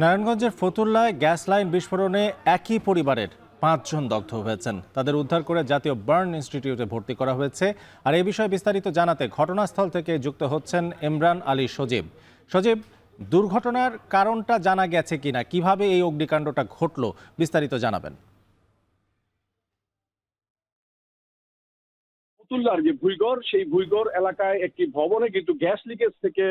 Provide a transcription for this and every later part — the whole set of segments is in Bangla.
নারায়ণগঞ্জের ফতুল্লায় গ্যাস লাইন বিস্ফোরণে একই পরিবারের 5 জন দগ্ধ হয়েছেন। তাদের উদ্ধার করে জাতীয় বার্ন ইনস্টিটিউটে ভর্তি করা হয়েছে। আর এই বিষয়ে বিস্তারিত জানাতে ঘটনাস্থল থেকে যুক্ত হচ্ছেন ইমরান আলী সজীব। সজীব, দুর্ঘটনার কারণটা জানা গেছে কিনা, কিভাবে এই অগ্নিকাণ্ডটা ঘটলো, বিস্তারিত জানাবেন। ফতুল্লার যে ভুইগড়, সেই ভুইগড় এলাকায় একটি ভবনে কিন্তু গ্যাস লিকেজ থেকে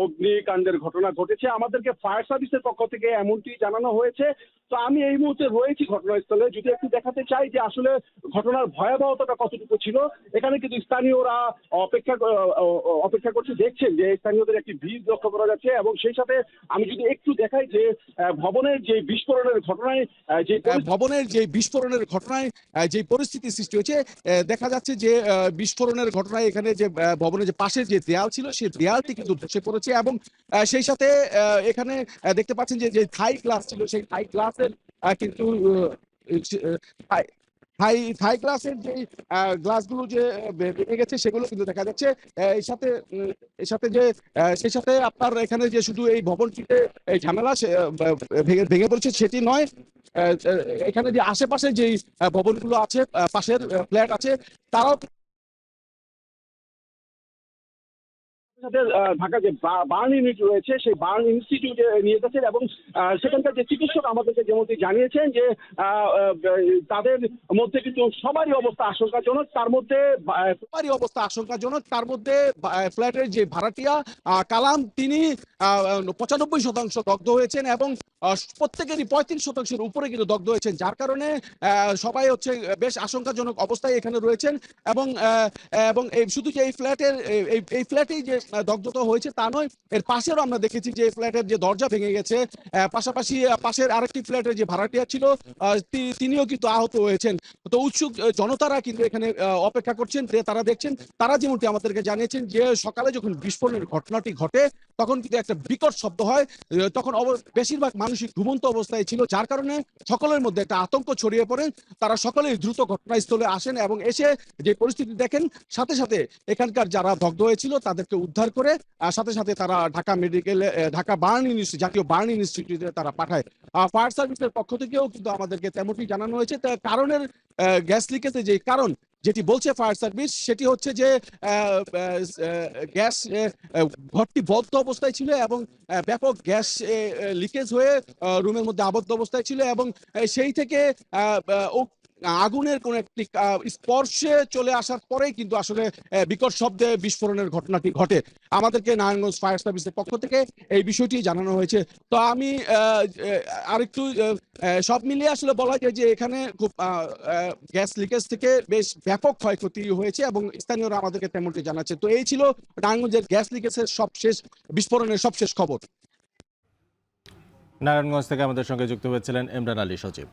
অগ্নিকাণ্ডের ঘটনা ঘটেছে। আমাদেরকে ফায়ার সার্ভিসের পক্ষ থেকে এমনটি জানানো হয়েছে। তো আমি এই মুহূর্তে রয়েছি ঘটনাস্থলে, যদি একটু দেখাতে চাই যে আসলে ঘটনার ভয়াবহতাটা কতটুকু ছিল। এখানে কিন্তু স্থানীয়রা অপেক্ষা করছে, দেখছেন যে স্থানীয়দের একটি ভিড় লক্ষ্য করা যাচ্ছে। এবং সেই সাথে আমি যদি একটু দেখাই যে ভবনের যে বিস্ফোরণের ঘটনায় যে পরিস্থিতি সৃষ্টি হয়েছে, দেখা যাচ্ছে যে বিস্ফোরণের ঘটনায় এখানে যে ভবনের যে পাশের যে দেয়াল ছিল, সেই দেয়ালটি কিন্তু ধসে পড়েছে। এবং সেই সাথে এখানে দেখতে পাচ্ছেন যে যে থাই গ্লাস ছিল, সেই থাই গ্লাসের কিন্তু থাই গ্লাসের যে গ্লাসগুলো যে ভেঙে গেছে, সেগুলো কিন্তু দেখা যাচ্ছে। এর সাথে সেই সাথে আপনার এখানে যে শুধু এই ভবনটিতে এই ঝামেলা ভেঙে পড়েছে সেটি নয়, এখানে যে আশেপাশে যে ভবনগুলো আছে, পাশের ফ্ল্যাট আছে, তারাও সাথে ঢাকা যে বার্ন ইউনিট রয়েছে, সেই বার্ন ইনস্টিটিউটে নিয়ে গেছেন। এবং সেখানকার যে চিকিৎসক আমাদেরকে যেমনটি জানিয়েছেন যে তাদের মধ্যে কিন্তু সবারই অবস্থা আশঙ্কাজনক। তার মধ্যে ফ্ল্যাটের যে ভাড়াটিয়া কালাম, তিনি 95% দগ্ধ হয়েছেন এবং প্রত্যেকেরই 35%-এর উপরে কিন্তু দগ্ধ হয়েছেন, যার কারণে সবাই হচ্ছে বেশ আশঙ্কাজনক অবস্থায় এখানে রয়েছেন। এবং শুধু যে এই ফ্ল্যাটেই যে দগ্ধতা হয়েছে তা নয়, এর পাশেরও আমরা দেখেছি যে ফ্ল্যাটের যে দরজা ভেঙে গেছে। পাশাপাশি পাশের আরেকটি ফ্ল্যাটের যে ভাড়াটিয়া ছিল, তিনিও কিন্তু আহত হয়েছেন। তো উৎসুক জনতারা কিন্তু এখানে অপেক্ষা করছেন, তারা দেখছেন। তারা যেমনটি আমাদেরকে জানিয়েছেন যে সকালে যখন বিস্ফোরণের ঘটনাটি ঘটে, তখন কিন্তু একটা বিকট শব্দ হয়। তখন বেশিরভাগ মানুষই ঘুমন্ত অবস্থায় ছিল, যার কারণে সকলের মধ্যে একটা আতঙ্ক ছড়িয়ে পড়ে। তারা সকলেই দ্রুত ঘটনাস্থলে আসেন এবং এসে যে পরিস্থিতি দেখেন, সাথে সাথে এখানকার যারা দগ্ধ হয়েছিল তাদেরকে উদ্ধার করে সাথে সাথে তারা ঢাকা জাতীয় বার্ন ইনস্টিটিউটে তারা পাঠায়। ফায়ার সার্ভিসের পক্ষ থেকেও কিন্তু আমাদেরকে তেমনটি জানানো হয়েছে। কারণের গ্যাস লিকেজের যে কারণ যেটি বলছে ফায়ার সার্ভিস, সেটি হচ্ছে যে গ্যাস ঘরটি বদ্ধ অবস্থায় ছিল এবং ব্যাপক গ্যাস লিকেজ হয়ে রুমের মধ্যে আবদ্ধ অবস্থায় ছিল। এবং সেই থেকে আগুনের কোন একটি স্পর্শে চলে আসার পরেই কিন্তু আসলে বিকট শব্দে বিস্ফোরণের ঘটনাটি ঘটে। আমাদেরকে নারায়ণগঞ্জ ফায়ার সার্ভিসের পক্ষ থেকে এই বিষয়টি জানানো হয়েছে। তো আমি আরেকটু সব মিলিয়ে আসলে বলা যায় যে এখানে খুব গ্যাস লিকেজ থেকে বেশ ব্যাপক ক্ষয়ক্ষতি হয়েছে এবং স্থানীয়রা আমাদেরকে তেমনটি জানাচ্ছে। তো এই ছিল নারায়ণগঞ্জের গ্যাস লিকেজের বিস্ফোরণের সবশেষ খবর। নারায়ণগঞ্জ থেকে আমাদের সঙ্গে যুক্ত হয়েছিলেন ইমরান আলী সজীব।